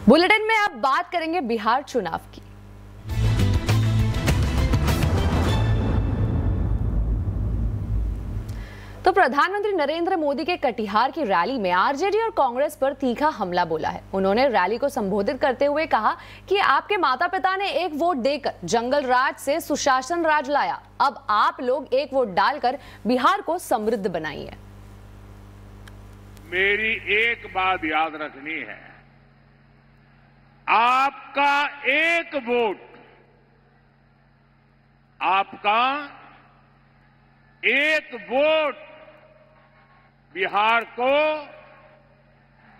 Bulletin में अब बात करेंगे बिहार चुनाव की। तो प्रधानमंत्री नरेंद्र मोदी के कटिहार की रैली में आरजेडी और कांग्रेस पर तीखा हमला बोला है। उन्होंने रैली को संबोधित करते हुए कहा कि आपके माता पिता ने एक वोट देकर जंगल राज से सुशासन राज लाया, अब आप लोग एक वोट डालकर बिहार को समृद्ध बनाइए। मेरी एक बात याद रखनी है, आपका एक वोट, आपका एक वोट बिहार को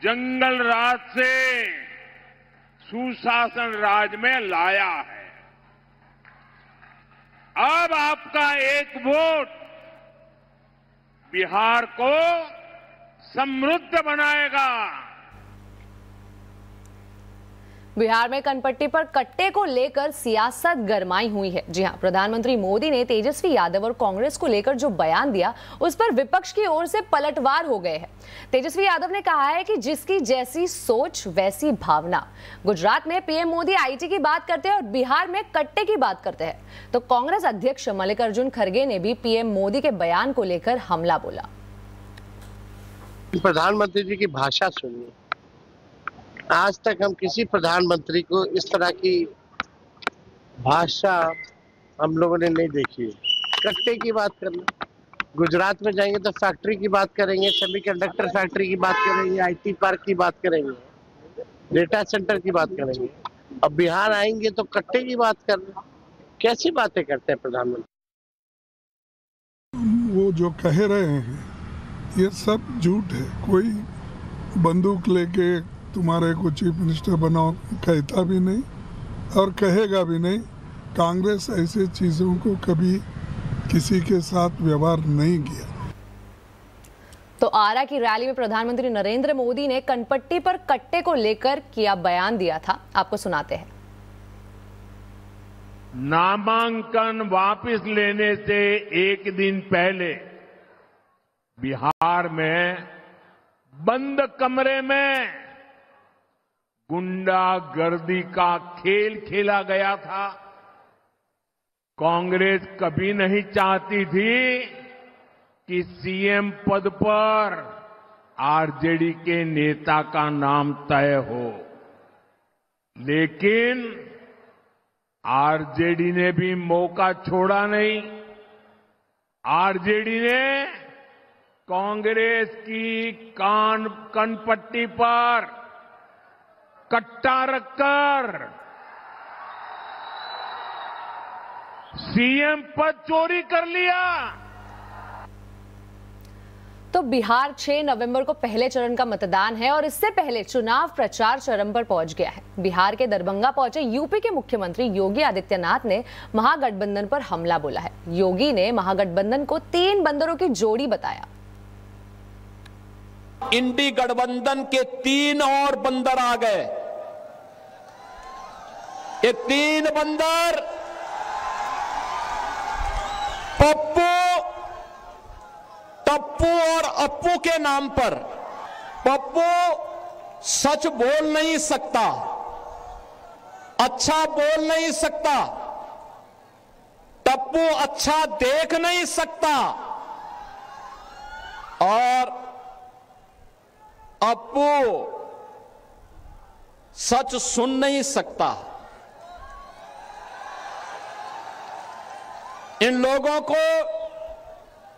जंगल राज से सुशासन राज में लाया है। अब आपका एक वोट बिहार को समृद्ध बनाएगा। बिहार में कनपट्टी पर कट्टे को लेकर सियासत गरमाई हुई है। जी हां, प्रधानमंत्री मोदी ने तेजस्वी यादव और कांग्रेस को लेकर जो बयान दिया उस पर विपक्ष की ओर से पलटवार हो गए हैं। तेजस्वी यादव ने कहा है कि जिसकी जैसी सोच वैसी भावना। गुजरात में पीएम मोदी आईटी की बात करते हैं और बिहार में कट्टे की बात करते हैं, तो कांग्रेस अध्यक्ष मल्लिकार्जुन खड़गे ने भी पीएम मोदी के बयान को लेकर हमला बोला। प्रधानमंत्री जी की भाषा सुनिए, आज तक हम किसी प्रधानमंत्री को इस तरह की भाषा हम लोगों ने नहीं देखी है। कट्टे की बात करना, गुजरात में जाएंगे तो फैक्ट्री की बात करेंगे, सेमीकंडक्टर फैक्ट्री की बात करेंगे, आईटी पार्क की बात करेंगे, डेटा सेंटर की बात करेंगे। अब बिहार आएंगे तो कट्टे की बात करना, कैसी बातें करते हैं प्रधानमंत्री। वो जो कह रहे हैं ये सब झूठ है। कोई बंदूक लेके तुम्हारे को चीफ मिनिस्टर बनाओ कहता भी नहीं और कहेगा भी नहीं। कांग्रेस ऐसे चीजों को कभी किसी के साथ व्यवहार नहीं किया। तो आरा की रैली में प्रधानमंत्री नरेंद्र मोदी ने कनपट्टी पर कट्टे को लेकर किया बयान दिया था, आपको सुनाते हैं। नामांकन वापस लेने से एक दिन पहले बिहार में बंद कमरे में गुंडागर्दी का खेल खेला गया था। कांग्रेस कभी नहीं चाहती थी कि सीएम पद पर आरजेडी के नेता का नाम तय हो, लेकिन आरजेडी ने भी मौका छोड़ा नहीं। आरजेडी ने कांग्रेस की कनपट्टी पर कट्टा रखकर सीएम पद चोरी कर लिया। तो बिहार 6 नवंबर को पहले चरण का मतदान है और इससे पहले चुनाव प्रचार चरम पर पहुंच गया है। बिहार के दरभंगा पहुंचे यूपी के मुख्यमंत्री योगी आदित्यनाथ ने महागठबंधन पर हमला बोला है। योगी ने महागठबंधन को 3 बंदरों की जोड़ी बताया। इंडी गठबंधन के 3 और बंदर आ गए। ये 3 बंदर पप्पू, टप्पू और अप्पू के नाम पर। पप्पू सच बोल नहीं सकता, अच्छा बोल नहीं सकता, टप्पू अच्छा देख नहीं सकता और अप्पू सच सुन नहीं सकता। इन लोगों को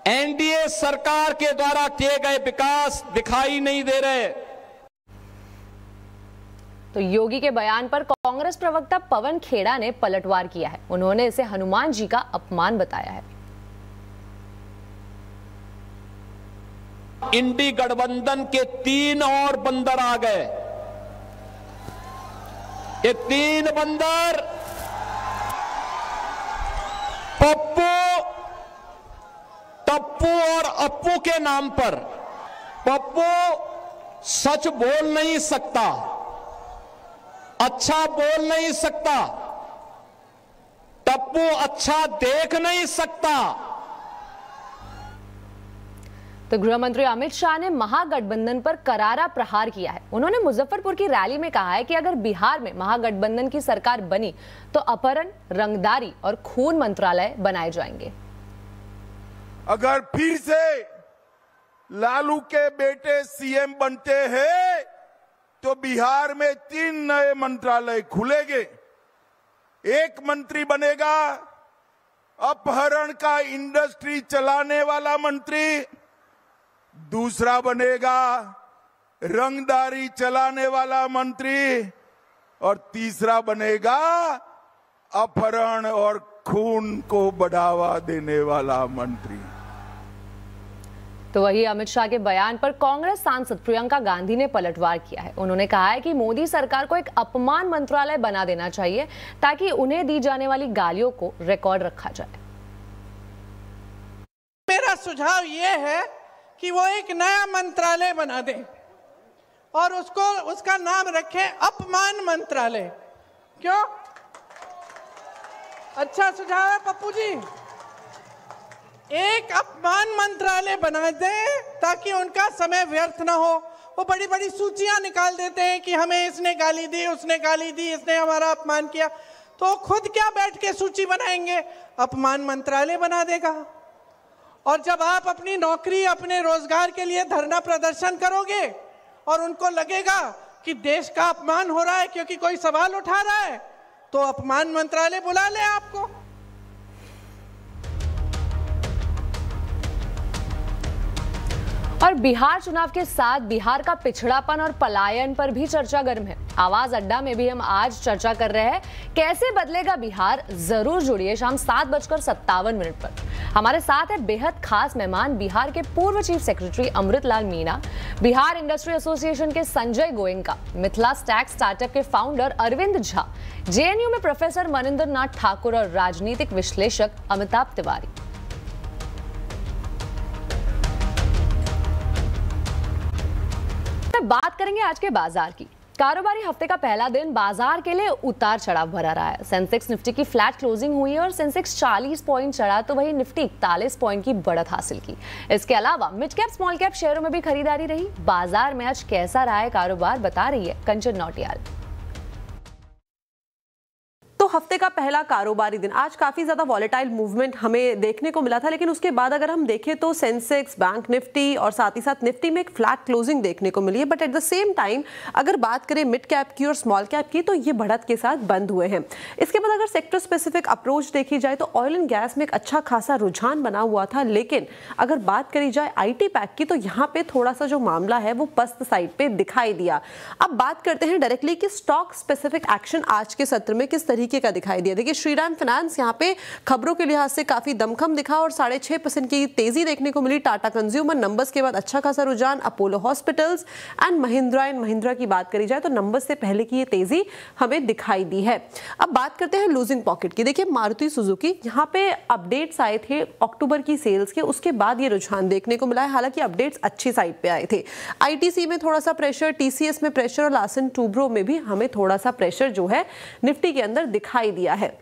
एनडीए सरकार के द्वारा किए गए विकास दिखाई नहीं दे रहे। तो योगी के बयान पर कांग्रेस प्रवक्ता पवन खेड़ा ने पलटवार किया है। उन्होंने इसे हनुमान जी का अपमान बताया है। इंडी गठबंधन के 3 और बंदर आ गए। ये 3 बंदर पप्पू, टप्पू और अप्पू के नाम पर। पप्पू सच बोल नहीं सकता, अच्छा बोल नहीं सकता, टप्पू अच्छा देख नहीं सकता। तो गृह मंत्री अमित शाह ने महागठबंधन पर करारा प्रहार किया है। उन्होंने मुजफ्फरपुर की रैली में कहा है कि अगर बिहार में महागठबंधन की सरकार बनी तो अपहरण, रंगदारी और खून मंत्रालय बनाए जाएंगे। अगर फिर से लालू के बेटे सीएम बनते हैं तो बिहार में 3 नए मंत्रालय खुलेंगे। एक मंत्री बनेगा अपहरण का इंडस्ट्री चलाने वाला मंत्री, दूसरा बनेगा रंगदारी चलाने वाला मंत्री और तीसरा बनेगा अपहरण और खून को बढ़ावा देने वाला मंत्री। तो वही अमित शाह के बयान पर कांग्रेस सांसद प्रियंका गांधी ने पलटवार किया है। उन्होंने कहा है कि मोदी सरकार को एक अपमान मंत्रालय बना देना चाहिए ताकि उन्हें दी जाने वाली गालियों को रिकॉर्ड रखा जाए। मेरा सुझाव ये है कि वो एक नया मंत्रालय बना दे और उसका नाम रखे अपमान मंत्रालय। क्यों? अच्छा सुझाव है पप्पू जी। एक अपमान मंत्रालय बना दे ताकि उनका समय व्यर्थ ना हो। वो बड़ी बड़ी सूचियां निकाल देते हैं कि हमें इसने गाली दी, उसने गाली दी, इसने हमारा अपमान किया। तो खुद क्या बैठ के सूची बनाएंगे? अपमान मंत्रालय बना देगा। और जब आप अपनी नौकरी, अपने रोजगार के लिए धरना प्रदर्शन करोगे और उनको लगेगा कि देश का अपमान हो रहा है क्योंकि कोई सवाल उठा रहा है, तो अपमान मंत्रालय बुला ले आपको। और बिहार चुनाव के साथ बिहार का पिछड़ापन और पलायन पर भी चर्चा गर्म है। आवाज अड्डा में भी हम आज चर्चा कर रहे हैं कैसे बदलेगा बिहार। जरूर जुड़िए शाम 7:57 पर। हमारे साथ है बेहद खास मेहमान, बिहार के पूर्व chief secretary Amritlal Meena, Bihar industry association के संजय गोयनका, मिथिला स्टैक स्टार्टअप के फाउंडर अरविंद झा, जेएनयू में प्रोफेसर मनिंदर नाथ ठाकुर और राजनीतिक विश्लेषक अमिताभ तिवारी। बात करेंगे आज के बाजार की। कारोबारी हफ्ते का पहला दिन बाजार के लिए उतार चढ़ाव भरा रहा है। सेंसेक्स निफ्टी की फ्लैट क्लोजिंग हुई है और सेंसेक्स 40 पॉइंट चढ़ा तो वही निफ्टी 41 पॉइंट की बढ़त हासिल की। इसके अलावा मिड कैप स्मॉल कैप शेयरों में भी खरीदारी रही। बाजार में आज कैसा रहा है कारोबार, बता रही है कंचन नौटियाल। तो हफ्ते का पहला कारोबारी दिन आज काफी ज्यादा वॉलेटाइल मूवमेंट हमें देखने को मिला था, लेकिन उसके बाद अगर हम देखें तो सेंसेक्स, बैंक निफ्टी और साथ ही साथ निफ्टी में एक फ्लैट क्लोजिंग देखने को मिली है। But at the same time अगर बात करें मिड कैप की और स्मॉल कैप की तो ये बढ़त के साथ बंद हुए हैं। इसके बाद अगर सेक्टर स्पेसिफिक अप्रोच देखी जाए तो ऑयल एंड गैस में एक अच्छा खासा रुझान बना हुआ था, लेकिन अगर बात करी जाए आईटी पैक की तो यहाँ पे थोड़ा सा जो मामला है वो पस्त साइड पे दिखाई दिया। अब बात करते हैं डायरेक्टली कि स्टॉक स्पेसिफिक एक्शन आज के सत्र में किस तरीके का दिखाई दिया। देखिए श्रीराम फाइनेंस यहाँ पे खबरों के लिहाज से काफी दमखम दिखा और 6.5% की तेजी देखने को मिली। टाटा कंज्यूमर नंबर्स के बाद अच्छा खासा रुझान। अपोलो हॉस्पिटल्स एंड महिंद्रा की बात करी जाए तो नंबर्स से पहले की ये तेजी हमें दिखाई दी है। अब बात करते हैं लूजिंग पॉकेट की। देखिए मारुति सुजुकी यहाँ पे अपडेट्स आए थे अक्टूबर की सेल्स के, उसके बाद ये रुझान देखने को मिला है। हालांकि अपडेट्स अच्छी साइड पे आए थे। आईटीसी में थोड़ा सा प्रेशर, टीसीएस में प्रेशर और लार्सन टूब्रो में भी हमें थोड़ा सा प्रेशर जो है निफ्टी के अंदर दिखाई दिया है।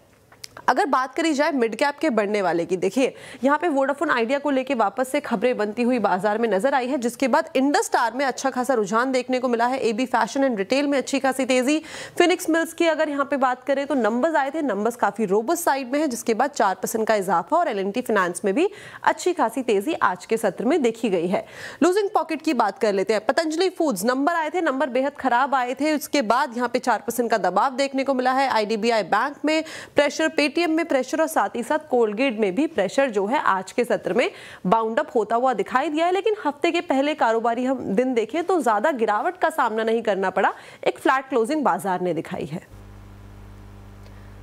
अगर बात करी जाए मिड कैप के बढ़ने वाले की, देखिए यहाँ पे वोडाफोन आइडिया को लेके वापस से खबरें बनती हुई बाजार में नजर आई है, जिसके बाद इंडस स्टार में अच्छा खासा रुझान देखने को मिला है। एबी फैशन एंड रिटेल में अच्छी खासी तेजी। फिनिक्स मिल्स की अगर यहाँ पे बात करें तो नंबर्स आए थे, नंबर्स काफी रोबस्ट साइड में है, जिसके बाद 4% का इजाफा और एल&टी फाइनेंस में भी अच्छी खासी तेजी आज के सत्र में देखी गई है। लूजिंग पॉकेट की बात कर लेते हैं। पतंजलि फूड्स नंबर आए थे, नंबर बेहद खराब आए थे, उसके बाद यहाँ पे 4% का दबाव देखने को मिला है। आईडीबीआई बैंक में प्रेशर, पेटीएम में प्रेशर और साथ ही साथ कोलगेट में भी प्रेशर जो है आज के सत्र में बाउंड अप होता हुआ दिखाई दिया है। लेकिन हफ्ते के पहले कारोबारी हम दिन देखें तो ज्यादा गिरावट का सामना नहीं करना पड़ा, एक फ्लैट क्लोजिंग बाजार ने दिखाई है।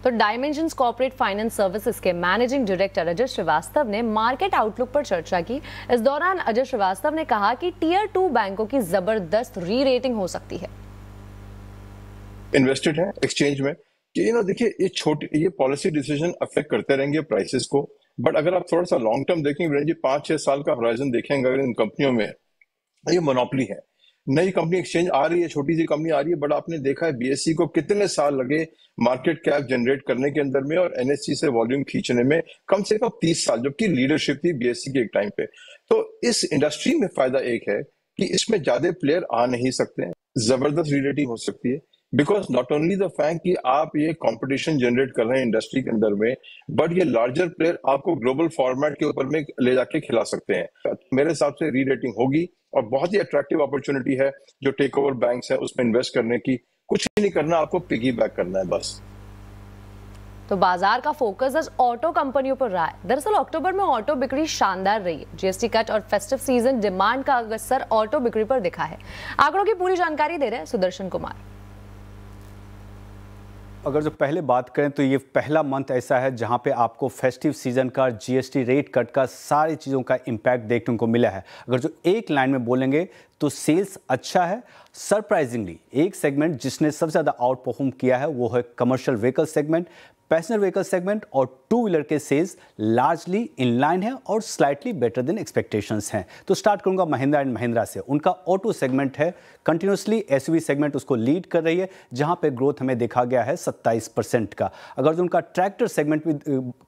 तो डायमेंशंस कॉर्पोरेट फाइनेंस सर्विसेज के मैनेजिंग डायरेक्टर अजय श्रीवास्तव ने मार्केट आउटलुक पर चर्चा की। इस दौरान अजय श्रीवास्तव ने कहा कि टियर 2 बैंकों की जबरदस्त री रेटिंग हो सकती है। इन्वेस्टेड है एक्सचेंज में कि देखिए ये पॉलिसी डिसीजन अफेक्ट करते रहेंगे प्राइसेस को। बट अगर आप थोड़ा सा लॉन्ग टर्म देखेंगे, 5-6 साल का होराइजन देखेंगे अगर इन कंपनियों में, ये मोनोपोली है। नई कंपनी एक्सचेंज आ रही है, छोटी सी कंपनी आ रही है, बट आपने देखा है बीएससी को कितने साल लगे मार्केट कैप जनरेट करने के अंदर में और एनएससी से वॉल्यूम खींचने में कम से कम 30 साल, जबकि लीडरशिप थी बीएससी के एक टाइम पे। तो इस इंडस्ट्री में फायदा एक है कि इसमें ज्यादा प्लेयर आ नहीं सकते हैं, जबरदस्त रीरेटिंग हो सकती है, because not only the fact कि आप ये कंपटीशन जनरेट कर रहे हैं इंडस्ट्री के अंदर में, बट ये लार्जर प्लेयर आपको ग्लोबल फॉर्मेट के ऊपर में ले जाके खिला सकते हैं। मेरे हिसाब से रीरेटिंग होगी और बहुत ही अट्रैक्टिव अपॉर्चुनिटी है जो टेक ओवर बैंक्स है उसमें इन्वेस्ट करने की। कुछ नहीं करना, आपको पिगी बैक करना है बस। तो बाजार का फोकस आज ऑटो कंपनियों पर रहा है। दरअसल अक्टूबर में ऑटो बिक्री शानदार रही है। जीएसटी कट और फेस्टिव सीजन डिमांड का असर ऑटो बिक्री पर दिखा है। आंकड़ों की पूरी जानकारी दे रहे हैं सुदर्शन कुमार। अगर जो पहले बात करें तो ये पहला मंथ ऐसा है जहां पे आपको फेस्टिव सीजन का, जीएसटी रेट कट का, सारी चीज़ों का इम्पैक्ट देखने को मिला है। अगर जो एक लाइन में बोलेंगे तो सेल्स अच्छा है। सरप्राइजिंगली एक सेगमेंट जिसने सबसे ज़्यादा आउट परफॉर्म किया है वो है commercial vehicle segment. Passenger vehicle segment और टू व्हीलर के सेल्स लार्जली इन लाइन है और स्लाइटली बेटर देन एक्सपेक्टेशंस हैं। तो स्टार्ट करूंगा महिंद्रा एंड महिंद्रा से। उनका ऑटो सेगमेंट है, कंटिन्यूसली एसयूवी सेगमेंट उसको लीड कर रही है, जहां पे ग्रोथ हमें देखा गया है 27% का। अगर जो उनका ट्रैक्टर सेगमेंट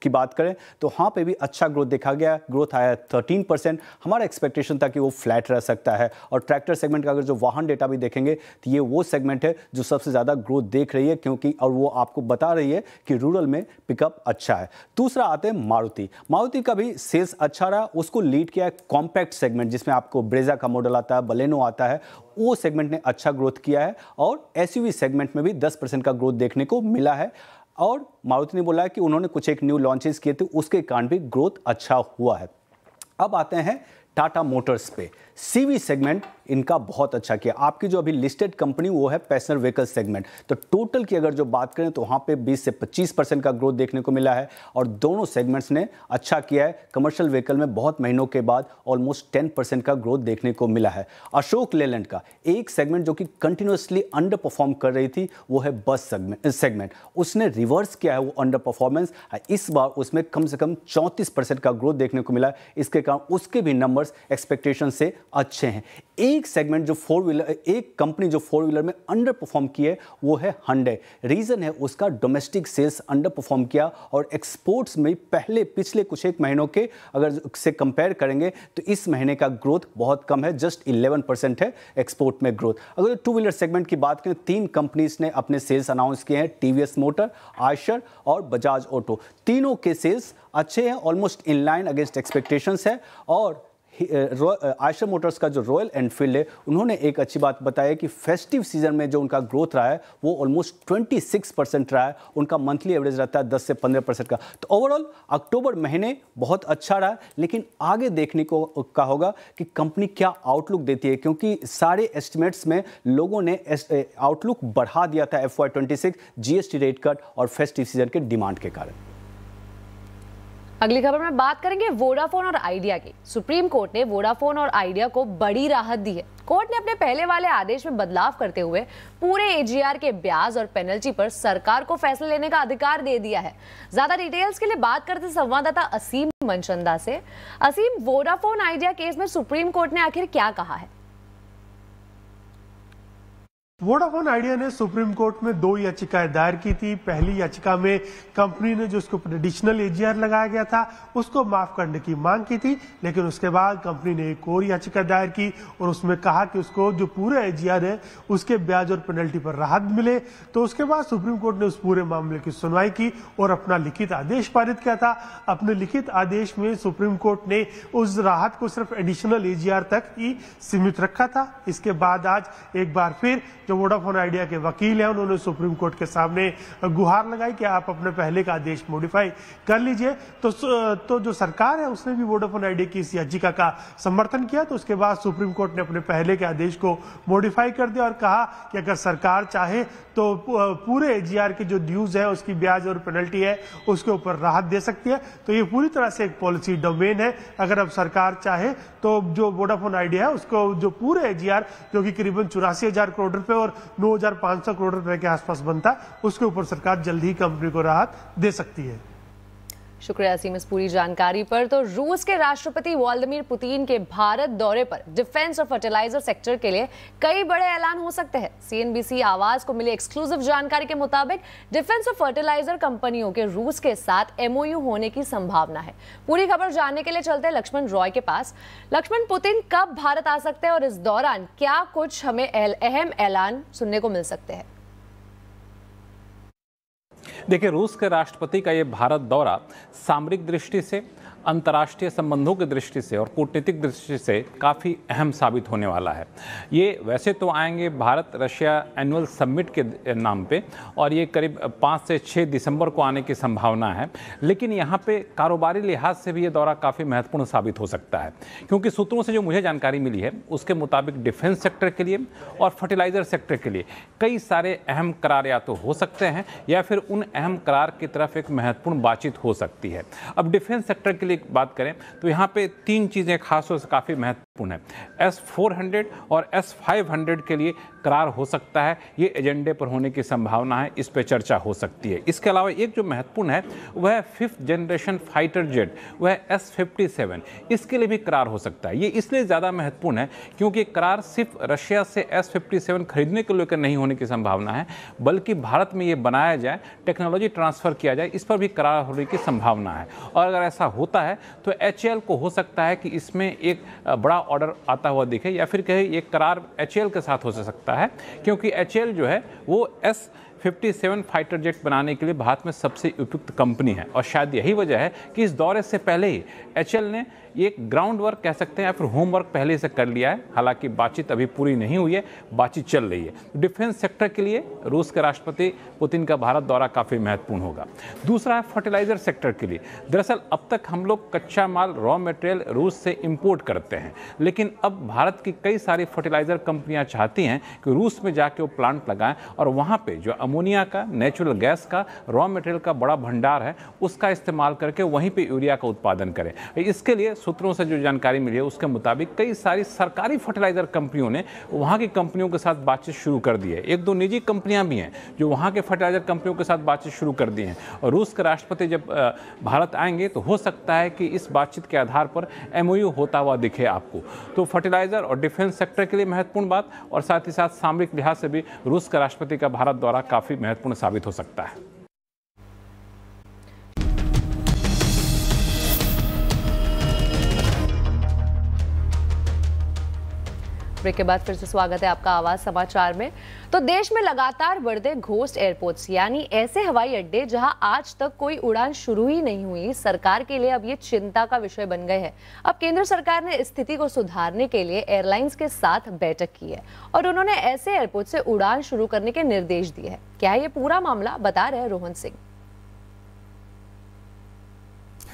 की बात करें तो वहाँ पे भी अच्छा ग्रोथ देखा गया, ग्रोथ आया 13%। हमारा एक्सपेक्टेशन था कि वो फ्लैट रह सकता है। और ट्रैक्टर सेगमेंट का अगर जो वाहन डेटा भी देखेंगे तो ये वो सेगमेंट है जो सबसे ज़्यादा ग्रोथ देख रही है, क्योंकि और वो आपको बता रही है कि रूरल में पिकअप अच्छा है। दूसरा आते हैं मारुति। मारुति का भी सेल्स अच्छा रहा, उसको लीड किया है कॉम्पैक्ट सेगमेंट जिसमें आपको ब्रेजा का मॉडल आता है, बलेनो आता है, वो सेगमेंट ने अच्छा ग्रोथ किया है। और एसयूवी सेगमेंट में भी 10% का ग्रोथ देखने को मिला है। और मारुति ने बोला है कि उन्होंने कुछ एक न्यू लॉन्चेस किए थे, उसके कारण भी ग्रोथ अच्छा हुआ है। अब आते हैं टाटा मोटर्स पे। सीवी सेगमेंट इनका बहुत अच्छा किया। आपकी जो अभी लिस्टेड कंपनी वो है पैसेंजर व्हीकल सेगमेंट। तो टोटल की अगर जो बात करें तो वहाँ पे 20 से 25% का ग्रोथ देखने को मिला है और दोनों सेगमेंट्स ने अच्छा किया है। कमर्शियल व्हीकल में बहुत महीनों के बाद ऑलमोस्ट 10% का ग्रोथ देखने को मिला है। अशोक लेलैंड का एक सेगमेंट जो कि कंटिन्यूसली अंडर परफॉर्म कर रही थी वो है बस सेगमेंट। उसने रिवर्स किया है वो अंडर परफॉर्मेंस। इस बार उसमें कम से कम 34% का ग्रोथ देखने को मिला है। इसके कारण उसके भी नंबर्स एक्सपेक्टेशन से अच्छे हैं। एक सेगमेंट जो फोर व्हीलर, एक कंपनी जो फोर व्हीलर में अंडर परफॉर्म की है वो है Hyundai। रीजन है उसका डोमेस्टिक सेल्स अंडर परफॉर्म किया और एक्सपोर्ट्स में पिछले कुछ एक महीनों के अगर से कंपेयर करेंगे तो इस महीने का ग्रोथ बहुत कम है, जस्ट 11% है एक्सपोर्ट में ग्रोथ। अगर टू व्हीलर सेगमेंट की बात करें, 3 कंपनीज ने अपने सेल्स अनाउंस किए हैं, टीवीएस मोटर, आयशर और बजाज ऑटो। तीनों के सेल्स अच्छे हैं, almost in line against expectations है। और आयशर मोटर्स का जो रॉयल एनफील्ड है उन्होंने एक अच्छी बात बताया कि फेस्टिव सीजन में जो उनका ग्रोथ रहा है वो ऑलमोस्ट 26% रहा है। उनका मंथली एवरेज रहता है 10 से 15% का। तो ओवरऑल अक्टूबर महीने बहुत अच्छा रहा, लेकिन आगे देखने को का होगा कि कंपनी क्या आउटलुक देती है, क्योंकि सारे एस्टिमेट्स में लोगों ने आउटलुक बढ़ा दिया था FY26 जीएसटी रेट कट और फेस्टिव सीजन के डिमांड के कारण। अगली खबर में बात करेंगे वोडाफोन और आइडिया की। सुप्रीम कोर्ट ने वोडाफोन और आइडिया को बड़ी राहत दी है। कोर्ट ने अपने पहले वाले आदेश में बदलाव करते हुए पूरे एजीआर के ब्याज और पेनल्टी पर सरकार को फैसला लेने का अधिकार दे दिया है। ज्यादा डिटेल्स के लिए बात करते संवाददाता असीम मनचंदा से। असीम, वोडाफोन आइडिया केस में सुप्रीम कोर्ट ने आखिर क्या कहा है? वोडाफोन आइडिया ने सुप्रीम कोर्ट में 2 याचिकाएं दायर की थी। पहली याचिका में कंपनी ने जो उसको एडिशनल एजीआर लगाया गया था उसको माफ करने की मांग की थी, लेकिन उसके बाद कंपनी ने एक और याचिका दायर की और उसमें कहा कि उसको जो पूरे एजीआर है उसके ब्याज और पेनल्टी पर राहत मिले। तो उसके बाद सुप्रीम कोर्ट ने उस पूरे मामले की सुनवाई की और अपना लिखित आदेश पारित किया था। अपने लिखित आदेश में सुप्रीम कोर्ट ने उस राहत को सिर्फ एडिशनल एजीआर तक ही सीमित रखा था। इसके बाद आज एक बार फिर जो वोडाफोन आइडिया के वकील हैं उन्होंने सुप्रीम कोर्ट के सामने गुहार लगाई कि आप अपने पहले का आदेश मॉडिफाई कर लीजिए। तो जो सरकार है उसने भी वोडाफोन आइडिया की इस याचिका का समर्थन किया। तो उसके बाद सुप्रीम कोर्ट ने अपने पहले के आदेश को मॉडिफाई कर दिया और कहा कि अगर सरकार चाहे तो पूरे एजीआर के जो ड्यूज है उसकी ब्याज और पेनल्टी है उसके ऊपर राहत दे सकती है। तो ये पूरी तरह से एक पॉलिसी डोमेन है। अगर अब सरकार चाहे तो जो वोडाफोन आइडिया है उसको जो पूरे एजीआर जो कि करीबन 84,000 करोड़ रुपए और 9,500 करोड़ रुपए के आसपास बनता है उसके ऊपर सरकार जल्द ही कंपनी को राहत दे सकती है। शुक्रिया असीम इस पूरी जानकारी पर। तो रूस के राष्ट्रपति व्लादिमीर पुतिन के भारत दौरे पर डिफेंस और फर्टिलाइजर सेक्टर के लिए कई बड़े ऐलान हो सकते हैं। सीएनबीसी आवाज को मिली एक्सक्लूसिव जानकारी के मुताबिक डिफेंस और फर्टिलाइजर कंपनियों के रूस के साथ एमओयू होने की संभावना है। पूरी खबर जानने के लिए चलते हैं लक्ष्मण रॉय के पास। लक्ष्मण, पुतिन कब भारत आ सकते हैं और इस दौरान क्या कुछ हमें अहम ऐलान सुनने को मिल सकते हैं? देखिए, रूस के राष्ट्रपति का ये भारत दौरा सामरिक दृष्टि से, अंतर्राष्ट्रीय संबंधों की दृष्टि से और कूटनीतिक दृष्टि से काफ़ी अहम साबित होने वाला है। ये वैसे तो आएंगे भारत रशिया एनुअल समिट के नाम पे और ये करीब 5 से 6 दिसंबर को आने की संभावना है, लेकिन यहाँ पे कारोबारी लिहाज से भी ये दौरा काफ़ी महत्वपूर्ण साबित हो सकता है, क्योंकि सूत्रों से जो मुझे जानकारी मिली है उसके मुताबिक डिफेंस सेक्टर के लिए और फर्टिलाइजर सेक्टर के लिए कई सारे अहम करार या तो हो सकते हैं या फिर उन अहम करार की तरफ एक महत्वपूर्ण बातचीत हो सकती है। अब डिफेंस सेक्टर के लिए बात करें तो यहाँ पे 3 चीज़ें खास तौर से काफ़ी महत्वपूर्ण है। S-400 और S-500 के लिए करार हो सकता है, ये एजेंडे पर होने की संभावना है, इस पे चर्चा हो सकती है। इसके अलावा एक जो महत्वपूर्ण है वह 5th जनरेशन फाइटर जेट, वह S-57, इसके लिए भी करार हो सकता है। ये इसलिए ज़्यादा महत्वपूर्ण है क्योंकि करार सिर्फ रशिया से S-57 खरीदने को लेकर नहीं होने की संभावना है, बल्कि भारत में ये बनाया जाए, टेक्नोलॉजी ट्रांसफ़र किया जाए, इस पर भी करार होने की संभावना है। और अगर ऐसा होता है तो HAL को हो सकता है कि इसमें एक बड़ा ऑर्डर आता हुआ दिखे, या फिर कहीं एक करार HAL के साथ हो सकता है, क्योंकि HAL जो है वो S-57 फाइटर जेट बनाने के लिए भारत में सबसे उपयुक्त कंपनी है। और शायद यही वजह है कि इस दौरे से पहले ही HAL ने एक ग्राउंड वर्क कह सकते हैं या फिर होमवर्क पहले से कर लिया है। हालांकि बातचीत अभी पूरी नहीं हुई है, बातचीत चल रही है। डिफेंस सेक्टर के लिए रूस के राष्ट्रपति पुतिन का भारत दौरा काफ़ी महत्वपूर्ण होगा। दूसरा है फर्टिलाइजर सेक्टर के लिए। दरअसल अब तक हम लोग कच्चा माल, रॉ मटेरियल रूस से इंपोर्ट करते हैं, लेकिन अब भारत की कई सारी फर्टिलाइजर कंपनियां चाहती हैं कि रूस में जाके वो प्लांट लगाएं और वहाँ पे जो अमोनिया का, नेचुरल गैस का, रॉ मटेरियल का बड़ा भंडार है, उसका इस्तेमाल करके वहीं पे यूरिया का उत्पादन करें। इसके लिए सूत्रों से जो जानकारी मिली है उसके मुताबिक कई सारी सरकारी फर्टिलाइजर कंपनियों ने वहाँ की कंपनियों के साथ बातचीत शुरू कर दी है। 1-2 निजी कंपनियां भी हैं जो वहाँ के फर्टिलाइजर कंपनियों के साथ बातचीत शुरू कर दी हैं। और रूस के राष्ट्रपति जब भारत आएंगे तो हो सकता है कि इस बातचीत के आधार पर MOU होता हुआ दिखे आपको। तो फर्टिलाइजर और डिफेंस सेक्टर के लिए महत्वपूर्ण बात, और साथ ही साथ सामरिक लिहाज से भी रूस के राष्ट्रपति का भारत दौरा काफ़ी महत्वपूर्ण साबित हो सकता है। ब्रेक के बाद फिर से स्वागत है आपका आवाज समाचार में। तो देश में लगातार बढ़ते घोस्ट एयरपोर्ट्स, यानी ऐसे हवाई अड्डे जहां आज तक कोई उड़ान शुरू ही नहीं हुई, सरकार के लिए अब ये चिंता का विषय बन गए हैं। अब केंद्र सरकार ने स्थिति को सुधारने के लिए एयरलाइंस के साथ बैठक की है और उन्होंने ऐसे एयरपोर्ट से उड़ान शुरू करने के निर्देश दिए हैं। क्या है ये पूरा मामला, बता रहे हैं रोहन सिंह।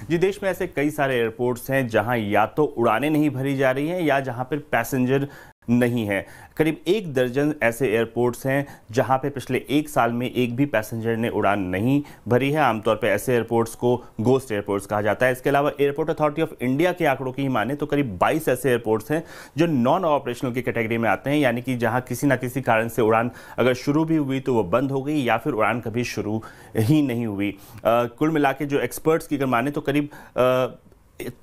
जी, देश में ऐसे कई सारे एयरपोर्ट्स हैं जहां या तो उड़ानें नहीं भरी जा रही हैं या जहां पर पैसेंजर नहीं है। करीब 1 दर्जन ऐसे एयरपोर्ट्स हैं जहां पे पिछले 1 साल में एक भी पैसेंजर ने उड़ान नहीं भरी है। आमतौर पे ऐसे एयरपोर्ट्स को गोस्ट एयरपोर्ट्स कहा जाता है। इसके अलावा एयरपोर्ट अथॉरिटी ऑफ इंडिया के आंकड़ों की ही माने तो करीब 22 ऐसे एयरपोर्ट्स हैं जो नॉन ऑपरेशनल की कैटेगरी में आते हैं, यानी कि जहां किसी ना किसी कारण से उड़ान अगर शुरू भी हुई तो वो बंद हो गई या फिर उड़ान कभी शुरू ही नहीं हुई। कुल मिला के जो एक्सपर्ट्स की अगर माने तो करीब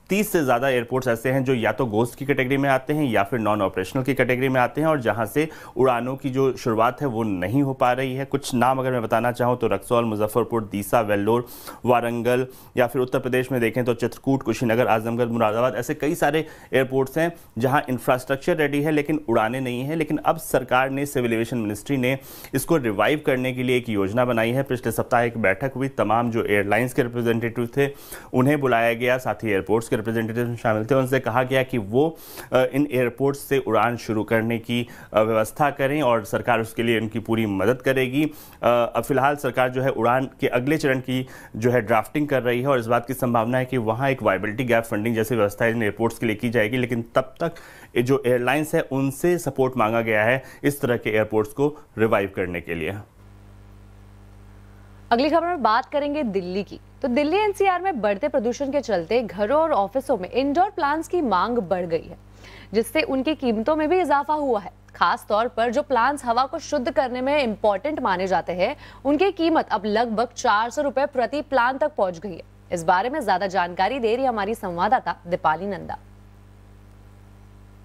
30 से ज़्यादा एयरपोर्ट्स ऐसे हैं जो या तो गोस्ट की कैटेगरी में आते हैं या फिर नॉन ऑपरेशनल की कैटेगरी में आते हैं और जहां से उड़ानों की जो शुरुआत है वो नहीं हो पा रही है। कुछ नाम अगर मैं बताना चाहूँ तो रक्सौल, मुजफ्फरपुर, दीसा, वेल्लोर, वारंगल, या फिर उत्तर प्रदेश में देखें तो चित्रकूट, कुशीनगर, आजमगढ़, मुरादाबाद, ऐसे कई सारे एयरपोर्ट्स हैं जहाँ इंफ्रास्ट्रक्चर रेडी है लेकिन उड़ानें नहीं हैं। लेकिन अब सरकार ने, सिविल एविएशन मिनिस्ट्री ने इसको रिवाइव करने के लिए एक योजना बनाई है। पिछले सप्ताह एक बैठक हुई, तमाम जो एयरलाइंस के रिप्रेजेंटेटिव थे उन्हें बुलाया गया, साथ ही एयरपोर्ट्स के रिप्रेजेंटेटिव शामिल थे। उनसे कहा गया कि वो इन एयरपोर्ट्स से उड़ान शुरू करने की व्यवस्था करें और सरकार उसके लिए उनकी पूरी मदद करेगी। अब फिलहाल सरकार जो है उड़ान के अगले चरण की जो है ड्राफ्टिंग कर रही है और इस बात की संभावना है कि वहाँ एक वायबिलिटी गैप फंडिंग जैसी व्यवस्था इन एयरपोर्ट्स के लिए की जाएगी। लेकिन तब तक जो एयरलाइंस है उनसे सपोर्ट मांगा गया है इस तरह के एयरपोर्ट्स को रिवाइव करने के लिए। अगली खबर में बात करेंगे दिल्ली की। तो दिल्ली एनसीआर में बढ़ते प्रदूषण के चलते घरों और ऑफिसों में इंडोर प्लांट्स की मांग बढ़ गई है, जिससे उनकी कीमतों में भी इजाफा हुआ है। खास तौर पर जो प्लांट्स हवा को शुद्ध करने में इंपॉर्टेंट माने जाते हैं, उनकी कीमत अब लगभग 400 रुपए प्रति प्लांट तक पहुंच गई है। इस बारे में ज्यादा जानकारी दे रही हमारी संवाददाता दीपाली नंदा।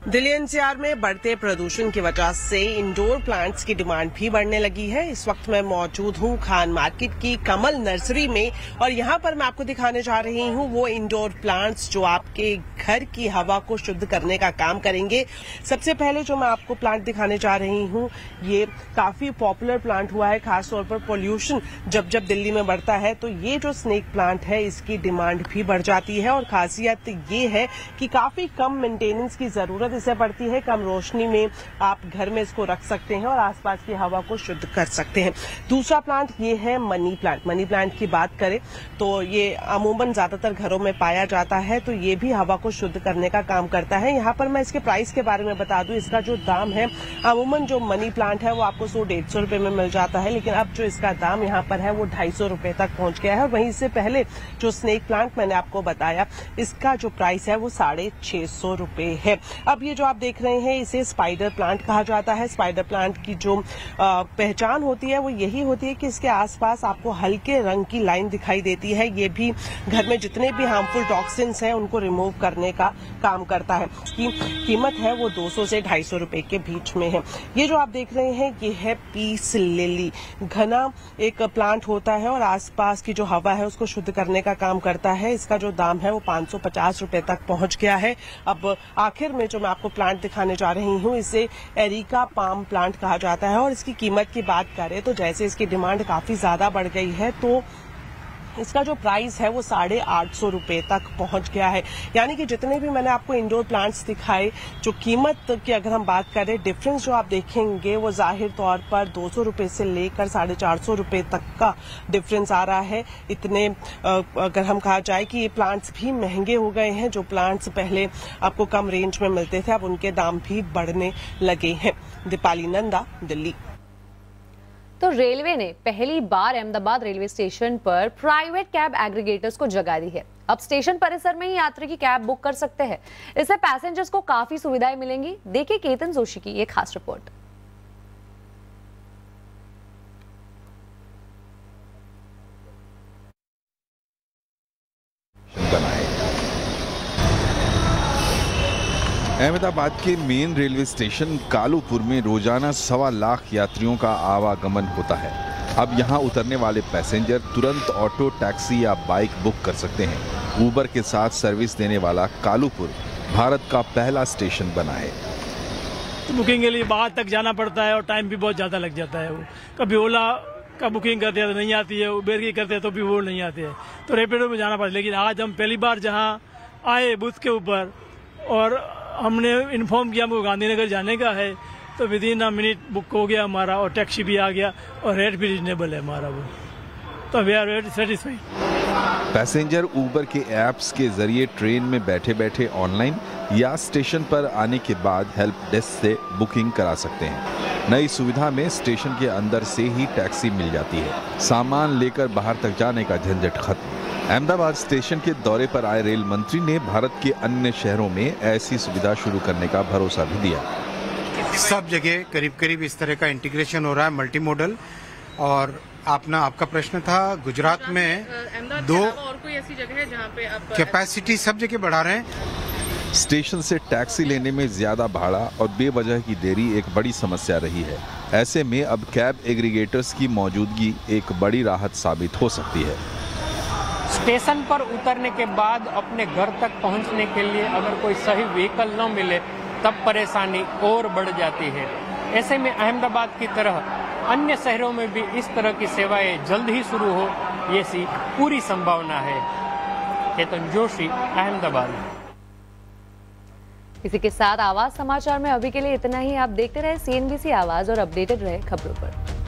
दिल्ली एनसीआर में बढ़ते प्रदूषण की वजह से इंडोर प्लांट्स की डिमांड भी बढ़ने लगी है। इस वक्त मैं मौजूद हूँ खान मार्केट की कमल नर्सरी में और यहाँ पर मैं आपको दिखाने जा रही हूँ वो इंडोर प्लांट्स जो आपके घर की हवा को शुद्ध करने का काम करेंगे। सबसे पहले जो मैं आपको प्लांट दिखाने जा रही हूँ ये काफी पॉपुलर प्लांट हुआ है, खासतौर पर पोल्यूशन जब जब दिल्ली में बढ़ता है तो ये जो स्नेक प्लांट है इसकी डिमांड भी बढ़ जाती है। और खासियत ये है कि काफी कम मेंटेनेंस की जरूरत इसे पड़ती है, कम रोशनी में आप घर में इसको रख सकते हैं और आसपास की हवा को शुद्ध कर सकते हैं। दूसरा प्लांट ये है मनी प्लांट। मनी प्लांट की बात करें तो ये अमूमन ज्यादातर घरों में पाया जाता है, तो ये भी हवा को शुद्ध करने का काम करता है। यहाँ पर मैं इसके प्राइस के बारे में बता दूं, इसका जो दाम है अमूमन जो मनी प्लांट है वो आपको 100-150 रुपए में मिल जाता है, लेकिन अब जो इसका दाम यहाँ पर है वो 250 रुपए तक पहुंच गया है। और वहीं से पहले जो स्नेक प्लांट मैंने आपको बताया इसका जो प्राइस है वो 650 रुपए है। अब ये जो आप देख रहे हैं इसे स्पाइडर प्लांट कहा जाता है। स्पाइडर प्लांट की जो पहचान होती है वो यही होती है कि इसके आसपास आपको हल्के रंग की लाइन दिखाई देती है। ये भी घर में जितने भी हार्मफुल टॉक्सिन्स हैं उनको रिमूव करने का काम करता है। कीमत है वो 200 से 250 रुपए के बीच में है। ये जो आप देख रहे हैं ये है पीस लिली। घना एक प्लांट होता है और आसपास की जो हवा है उसको शुद्ध करने का काम करता है। इसका जो दाम है वो 550 रुपए तक पहुंच गया है। अब आखिर में जो मैं आपको प्लांट दिखाने जा रही हूँ इसे एरिका पाम प्लांट कहा जाता है। और इसकी कीमत की बात करें तो जैसे इसकी डिमांड काफी ज्यादा बढ़ गई है तो इसका जो प्राइस है वो 850 रुपए तक पहुंच गया है। यानी कि जितने भी मैंने आपको इंडोर प्लांट्स दिखाए जो कीमत की अगर हम बात करें डिफरेंस जो आप देखेंगे वो जाहिर तौर पर 200 रुपए से लेकर 450 रुपए तक का डिफरेंस आ रहा है। इतने अगर हम कहा जाए कि ये प्लांट्स भी महंगे हो गए हैं। जो प्लांट्स पहले आपको कम रेंज में मिलते थे अब उनके दाम भी बढ़ने लगे हैं। दीपाली नंदा, दिल्ली। तो रेलवे ने पहली बार अहमदाबाद रेलवे स्टेशन पर प्राइवेट कैब एग्रीगेटर्स को जगह दी है। अब स्टेशन परिसर में ही यात्री की कैब बुक कर सकते हैं। इससे पैसेंजर्स को काफी सुविधाएं मिलेंगी। देखिए केतन जोशी की ये खास रिपोर्ट। अहमदाबाद के मेन रेलवे स्टेशन कालूपुर में रोजाना 1.25 लाख यात्रियों का आवागमन होता है। अब यहां उतरने वाले पैसेंजर तुरंत ऑटो, टैक्सी या बाइक बुक कर सकते हैं। ऊबर के साथ सर्विस देने वाला कालूपुर भारत का पहला स्टेशन बना है। तो बुकिंग के लिए बाहर तक जाना पड़ता है और टाइम भी बहुत ज़्यादा लग जाता है। वो कभी ओला का बुकिंग करते हैं तो नहीं आती है, उबेर की करते हैं तो भी वो नहीं आते हैं, तो रैपिडो में जाना पड़ता है। लेकिन आज हम पहली बार जहाँ आए बूथ के ऊपर और हमने इन्फॉर्म किया हमको गांधीनगर जाने का है तो with in a minute book हो गया हमारा और टैक्सी भी आ गया और रेट भी रीजनेबल है हमारा वो, तो we are very satisfied. Passenger Uber के ऐप्स के जरिए ट्रेन में बैठे बैठे ऑनलाइन या स्टेशन पर आने के बाद हेल्प डेस्क से बुकिंग करा सकते हैं। नई सुविधा में स्टेशन के अंदर से ही टैक्सी मिल जाती है। सामान लेकर बाहर तक जाने का झंझट खत्म। अहमदाबाद स्टेशन के दौरे पर आए रेल मंत्री ने भारत के अन्य शहरों में ऐसी सुविधा शुरू करने का भरोसा भी दिया। सब जगह करीब करीब इस तरह का इंटीग्रेशन हो रहा है, मल्टी मॉडल। और आपका प्रश्न था गुजरात में 2 और कोई ऐसी जगह है जहाँ पे आप कैपेसिटी सब जगह बढ़ा रहे हैं। स्टेशन से टैक्सी लेने में ज्यादा भाड़ा और बेवजह की देरी एक बड़ी समस्या रही है। ऐसे में अब कैब एग्रीगेटर्स की मौजूदगी एक बड़ी राहत साबित हो सकती है। स्टेशन पर उतरने के बाद अपने घर तक पहुंचने के लिए अगर कोई सही व्हीकल न मिले तब परेशानी और बढ़ जाती है। ऐसे में अहमदाबाद की तरह अन्य शहरों में भी इस तरह की सेवाएं जल्द ही शुरू हो, ये सी पूरी संभावना है। केतन जोशी, अहमदाबाद। इसी के साथ आवाज समाचार में अभी के लिए इतना ही। आप देखते रहे CNBC आवाज और अपडेटेड रहे खबरों पर।